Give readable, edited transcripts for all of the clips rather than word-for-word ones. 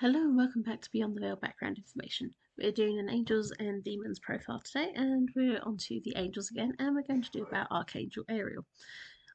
Hello and welcome back to Beyond the Veil background information. We're doing an angels and demons profile today, and we're on to the angels again, and we're going to do about Archangel Ariel,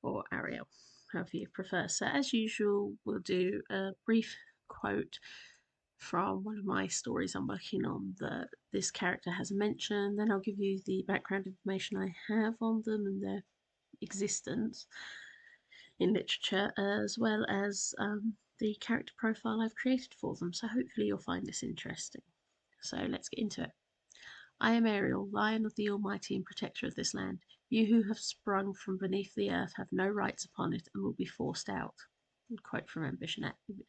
or Ariel, however you prefer. So as usual, we'll do a brief quote from one of my stories I'm working on that this character has mentioned. Then I'll give you the background information I have on them and their existence in literature, as well as the character profile I've created for them. So hopefully you'll find this interesting. So let's get into it. I am Ariel, Lion of the Almighty and Protector of this land. You who have sprung from beneath the earth have no rights upon it and will be forced out. Quote from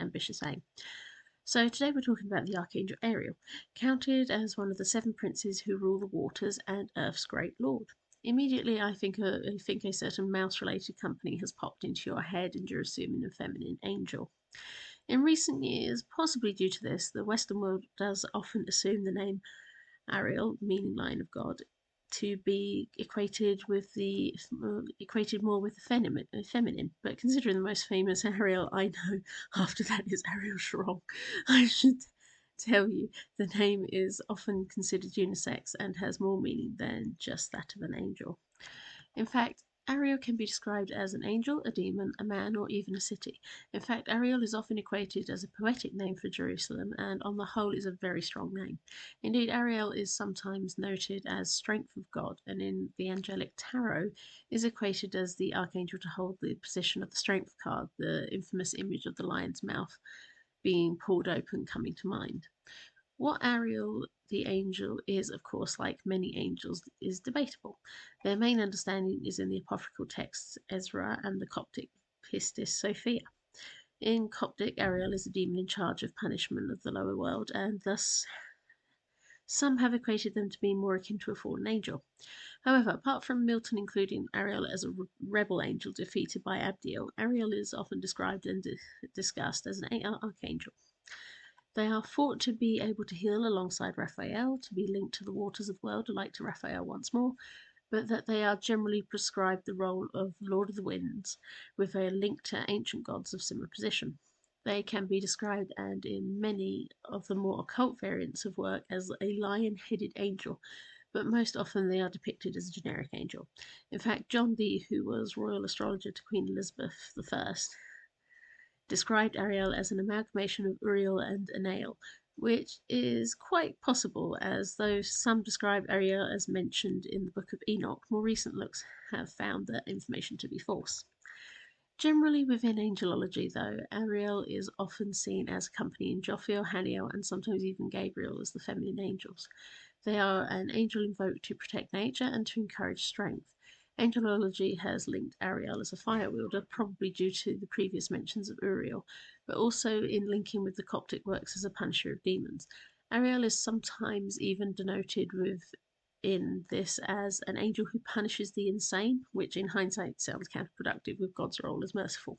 Ambitious Aim. So today we're talking about the Archangel Ariel, counted as one of the seven princes who rule the waters and Earth's great lord. Immediately I think a certain mouse-related company has popped into your head and you're assuming a feminine angel. In recent years, possibly due to this, the Western world does often assume the name Ariel, meaning Lion of God, to be equated more with the feminine. But considering the most famous Ariel I know after that is Ariel Sharon, I should tell you the name is often considered unisex and has more meaning than just that of an angel. In fact, Ariel can be described as an angel, a demon, a man, or even a city. In fact, Ariel is often equated as a poetic name for Jerusalem, and on the whole is a very strong name. Indeed, Ariel is sometimes noted as strength of God, and in the angelic tarot is equated as the archangel to hold the position of the strength card, the infamous image of the lion's mouth being pulled open coming to mind. What Ariel the angel is, of course, like many angels, is debatable. Their main understanding is in the apocryphal texts Ezra and the Coptic Pistis Sophia. In Coptic, Ariel is a demon in charge of punishment of the lower world, and thus some have equated them to be more akin to a fallen angel. However, apart from Milton including Ariel as a rebel angel defeated by Abdiel, Ariel is often described and discussed as an archangel. They are thought to be able to heal alongside Raphael, to be linked to the waters of the world, like to Raphael once more, but that they are generally prescribed the role of Lord of the Winds, with a link to ancient gods of similar position. They can be described, and in many of the more occult variants of work, as a lion-headed angel, but most often they are depicted as a generic angel. In fact, John Dee, who was royal astrologer to Queen Elizabeth I, described Ariel as an amalgamation of Uriel and Anael, which is quite possible, as though some describe Ariel as mentioned in the Book of Enoch, more recent looks have found that information to be false. Generally within angelology, though, Ariel is often seen as accompanying Jophiel, Haniel, and sometimes even Gabriel as the feminine angels. They are an angel invoked to protect nature and to encourage strength. Angelology has linked Ariel as a fire wielder, probably due to the previous mentions of Uriel, but also in linking with the Coptic works as a punisher of demons. Ariel is sometimes even denoted within this as an angel who punishes the insane, which in hindsight sounds counterproductive with God's role as merciful.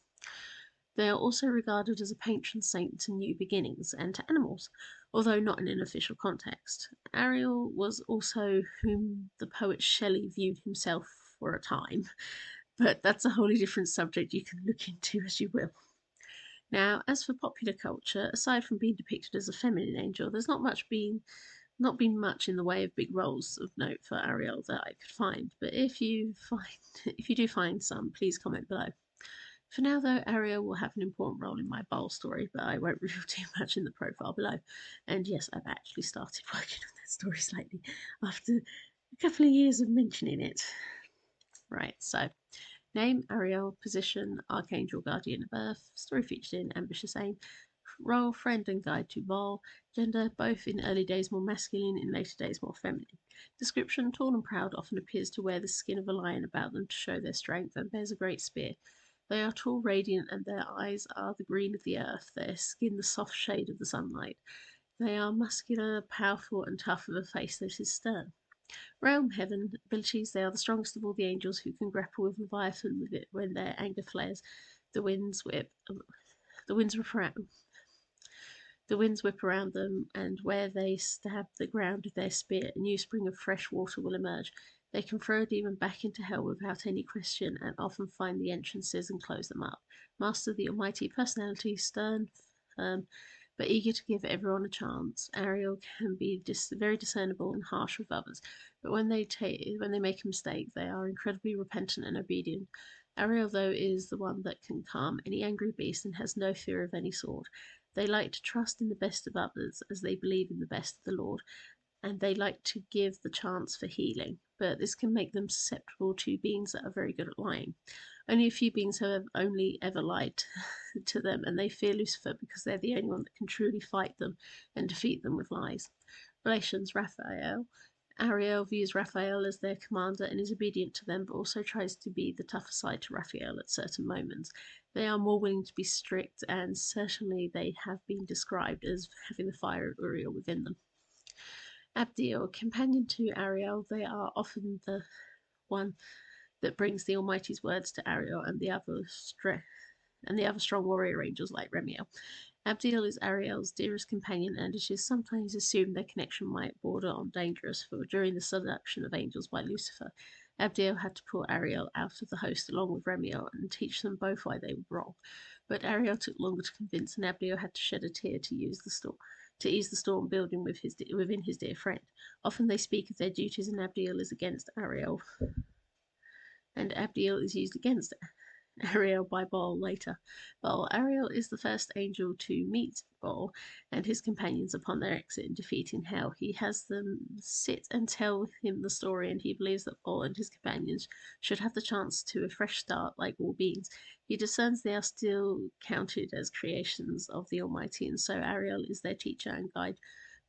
They are also regarded as a patron saint to new beginnings and to animals, although not in an official context. Ariel was also whom the poet Shelley viewed himself for a time, but that's a wholly different subject you can look into as you will. Now, as for popular culture, aside from being depicted as a feminine angel, there's not been much in the way of big roles of note for Ariel that I could find. But if you do find some, please comment below. For now, though, Ariel will have an important role in my Baal story, but I won't reveal too much in the profile below. And yes, I've actually started working on that story slightly after a couple of years of mentioning it. Right, so name, Ariel, position, Archangel, Guardian of Earth, story featured in Ambitious Aim, role, friend and guide to Baal, gender, both in early days more masculine, in later days more feminine. Description, tall and proud, often appears to wear the skin of a lion about them to show their strength, and bears a great spear. They are tall, radiant, and their eyes are the green of the earth, their skin the soft shade of the sunlight. They are muscular, powerful, and tough, with a face that is stern. Realm, heaven, abilities, they are the strongest of all the angels who can grapple with Leviathan with it when their anger flares. The winds whip around. The winds whip around them, and where they stab the ground with their spear, a new spring of fresh water will emerge. They can throw a demon back into hell without any question, and often find the entrances and close them up. Master the almighty personality, stern, firm, but eager to give everyone a chance. Ariel can be very discernible and harsh with others, but when they make a mistake, they are incredibly repentant and obedient. Ariel, though, is the one that can calm any angry beast and has no fear of any sort. They like to trust in the best of others as they believe in the best of the Lord, and they like to give the chance for healing, but this can make them susceptible to beings that are very good at lying. Only a few beings have only ever lied to them, and they fear Lucifer because they're the only one that can truly fight them and defeat them with lies. Relations: Raphael. Ariel views Raphael as their commander and is obedient to them, but also tries to be the tougher side to Raphael at certain moments. They are more willing to be strict, and certainly they have been described as having the fire of Uriel within them. Abdiel, companion to Ariel, they are often the one that brings the Almighty's words to Ariel and the other strong warrior angels like Remiel. Abdiel is Ariel's dearest companion, and it is sometimes assumed their connection might border on dangerous, for during the seduction of angels by Lucifer, Abdiel had to pull Ariel out of the host along with Remiel and teach them both why they were wrong. But Ariel took longer to convince, and Abdiel had to shed a tear to ease the storm building within his dear friend. Often they speak of their duties, and Abdiel is against Ariel, and Abdiel is used against Ariel by Baal later. Baal. Ariel is the first angel to meet Baal and his companions upon their exit and defeat in hell. He has them sit and tell him the story, and he believes that Baal and his companions should have the chance to a fresh start like all beings. He discerns they are still counted as creations of the Almighty, and so Ariel is their teacher and guide.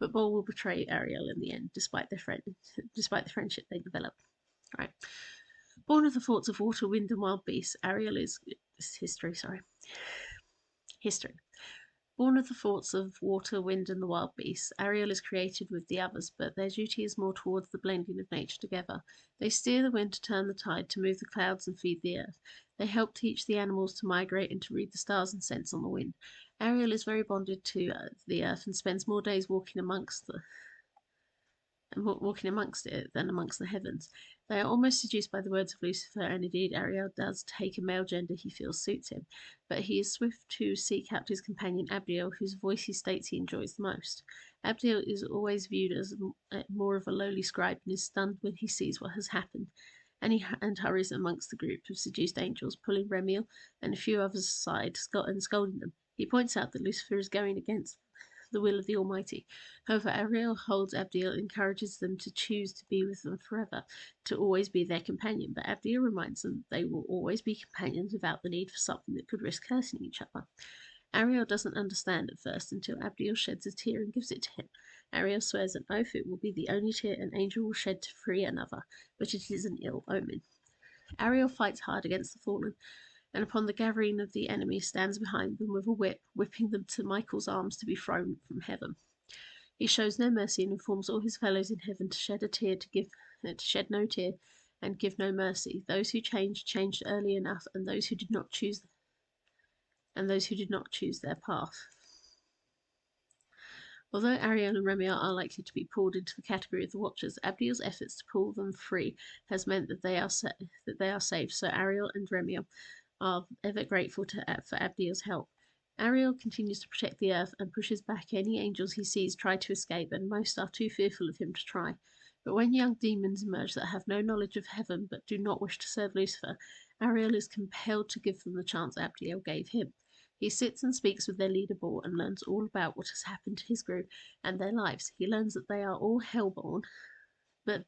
But Baal will betray Ariel in the end, despite the friendship they develop. Right. Born of the thoughts of water, wind, and wild beasts, Ariel is history. History. Born of the thoughts of water, wind, and the wild beasts, Ariel is created with the others, but their duty is more towards the blending of nature together. They steer the wind to turn the tide, to move the clouds and feed the earth. They help teach the animals to migrate and to read the stars and sense on the wind. Ariel is very bonded to the earth and spends more days walking amongst it than amongst the heavens. They are almost seduced by the words of Lucifer, and indeed Ariel does take a male gender he feels suits him, but he is swift to seek out his companion Abdiel, whose voice he states he enjoys the most. Abdiel is always viewed as more of a lowly scribe and is stunned when he sees what has happened, and hurries amongst the group of seduced angels, pulling Remiel and a few others aside and scolding them. He points out that Lucifer is going against the will of the Almighty. However, Ariel holds Abdiel and encourages them to choose to be with them forever, to always be their companion, but Abdiel reminds them they will always be companions without the need for something that could risk hurting each other. Ariel doesn't understand at first until Abdiel sheds a tear and gives it to him. Ariel swears an oath it will be the only tear an angel will shed to free another, but it is an ill omen. Ariel fights hard against the fallen, and upon the gathering of the enemy stands behind them with a whip, whipping them to Michael's arms to be thrown from heaven. He shows no mercy and informs all his fellows in heaven to shed no tear and give no mercy. Those who changed early enough, and those who did not choose their path. Although Ariel and Remiel are likely to be pulled into the category of the Watchers, Abdiel's efforts to pull them free has meant that they are saved. So Ariel and Remiel are ever grateful for Abdiel's help. Ariel continues to protect the earth and pushes back any angels he sees try to escape, and most are too fearful of him to try. But when young demons emerge that have no knowledge of heaven but do not wish to serve Lucifer, Ariel is compelled to give them the chance Abdiel gave him. He sits and speaks with their leader Baal and learns all about what has happened to his group and their lives. He learns that they are all hellborn, but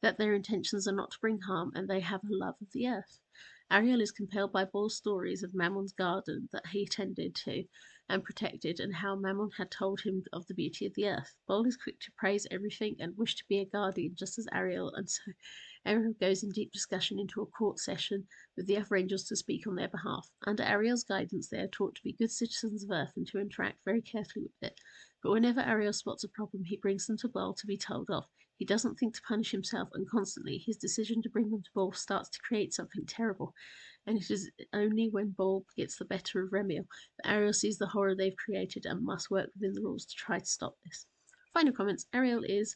that their intentions are not to bring harm, and they have a love of the earth. Ariel is compelled by Baal's stories of Mammon's garden that he tended to and protected, and how Mammon had told him of the beauty of the earth. Baal is quick to praise everything and wish to be a guardian, just as Ariel, and so Ariel goes in deep discussion into a court session with the other angels to speak on their behalf. Under Ariel's guidance, they are taught to be good citizens of Earth and to interact very carefully with it. But whenever Ariel spots a problem, he brings them to Baal to be told off. He doesn't think to punish himself, and constantly his decision to bring them to Baal starts to create something terrible. And it is only when Baal gets the better of Remiel that Ariel sees the horror they've created and must work within the rules to try to stop this. Final comments. Ariel is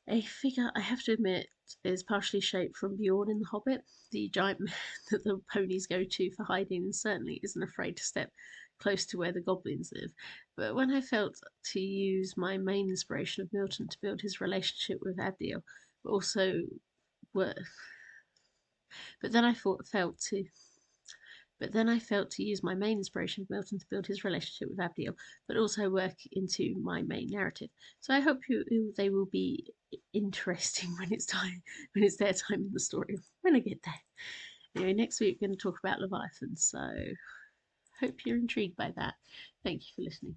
a figure, I have to admit, is partially shaped from Bjorn in The Hobbit, the giant man that the ponies go to for hiding, and certainly isn't afraid to step close to where the goblins live. But when I felt to use my main inspiration of Milton to build his relationship with Abdiel, but also were, but then I thought, felt to but then I felt to use my main inspiration of Milton to build his relationship with Abdiel, but also work into my main narrative. So I hope they will be interesting when it's their time in the story, when I get there. Anyway, next week we're going to talk about Leviathan, so hope you're intrigued by that. Thank you for listening.